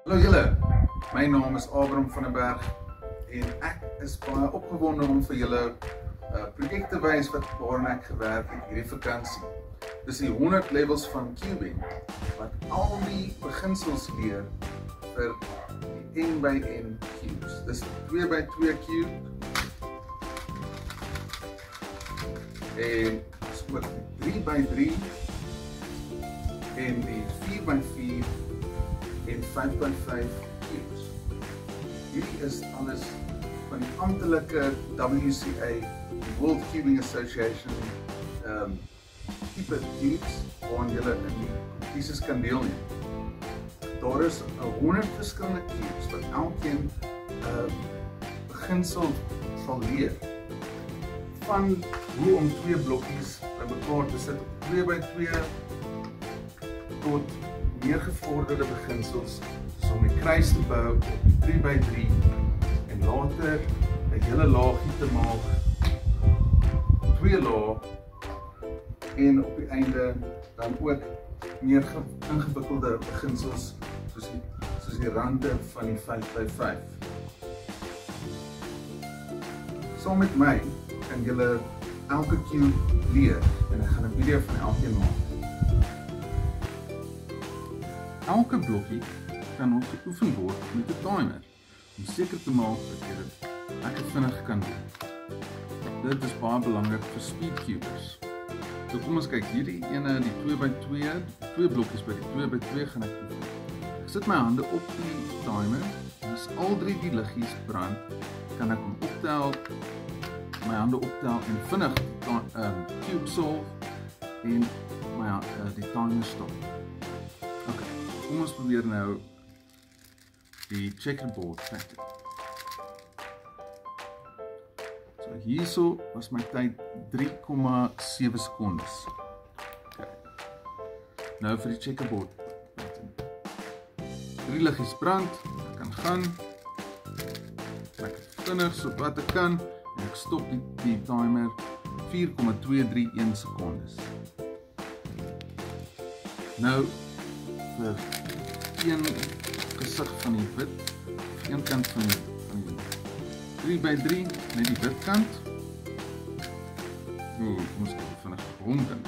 Hallo julle, my naam is Abram van der Berg en ek is baie opgewonde om vir julle projek te wys waaraan ek gewerk het hierdie vakansie. Dis die 100 levels van cubing wat al die beginsels leer vir die N by N cubes. Dis 2 by 2 cube en is ook 3 by 3 en die 4 by 4 en 5.5 cubes. Hierdie is alles van die amptelike WCA, die World Cubing Association, type cubes waarin julle in die competities kan deelneem. Daar is 100 verskillende cubes wat elkeen beginsel sal leer. Van hoe om 2 blokkies by mekaar te sit op 2 by 2 tot meer gevorderde beginsels, soos om die kruis te bou op 3 by 3 en later 'n hele laagie te maak, 2 laag en op die einde dan ook meer ingewikkelde beginsels soos die rande van die 5 by 5. Saam met my kan julle elke cube leer en ek gaan 'n video van elkeen maak. Elke blokkie kan ook geoefen word met 'n timer om seker te maak dat jy dit lekker vinnig kan doen. Dit is baie belangrik vir speedcubers. So kom ons kyk, hierdie ene, die 2 by 2, 2 blokkies by die 2 by 2 gaan ek oefen. Ek sit my hande op die timer en as al 3 die liggies brand, kan ek hom optel, my hande optel en vinnig die cube solve en die timer stop. Okay, kom ons probeer nou die checkerboard tactic. So hierso was my tyd 3,7 sekondes. Okay. Nou vir die checkerboard. 3 liggies brand, ek kan gaan. Lekker vinnig so wat ek kan en ek stop die timer 4,231 sekondes. Nou vir een gesig van die wit, een kant van die 3 by 3, net die wit kant. Kom ons kyk vinnig rond in.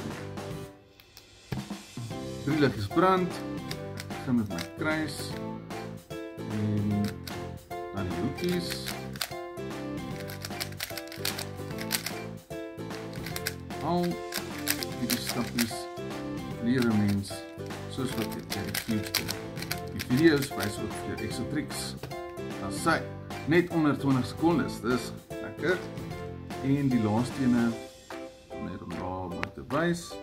3 liggies brand, ek begin met my kruis en dan die hoekies. Al die stappies leer 'n mens soos wat jy die cubes doen. Die video's wys ook vir jou extra tricks. Dan sê net onder 20 sekondes, dis lekker. En die laaste ene, net om daar mooi te wys.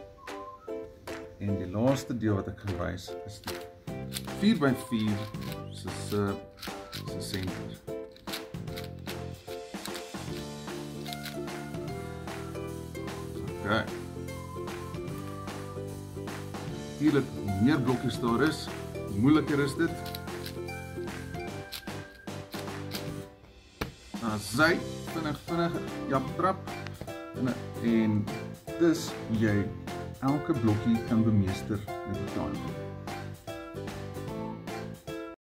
En die laaste deel wat ek gaan wys is die 4 by 4 se center. Okay. Natuurlijk, hoe meer blokkies daar is, hoe moeiliker is dit. Dan sy, vinnig, jap trap. En dis hoe jy elke blokkie kan bemeester met die timer.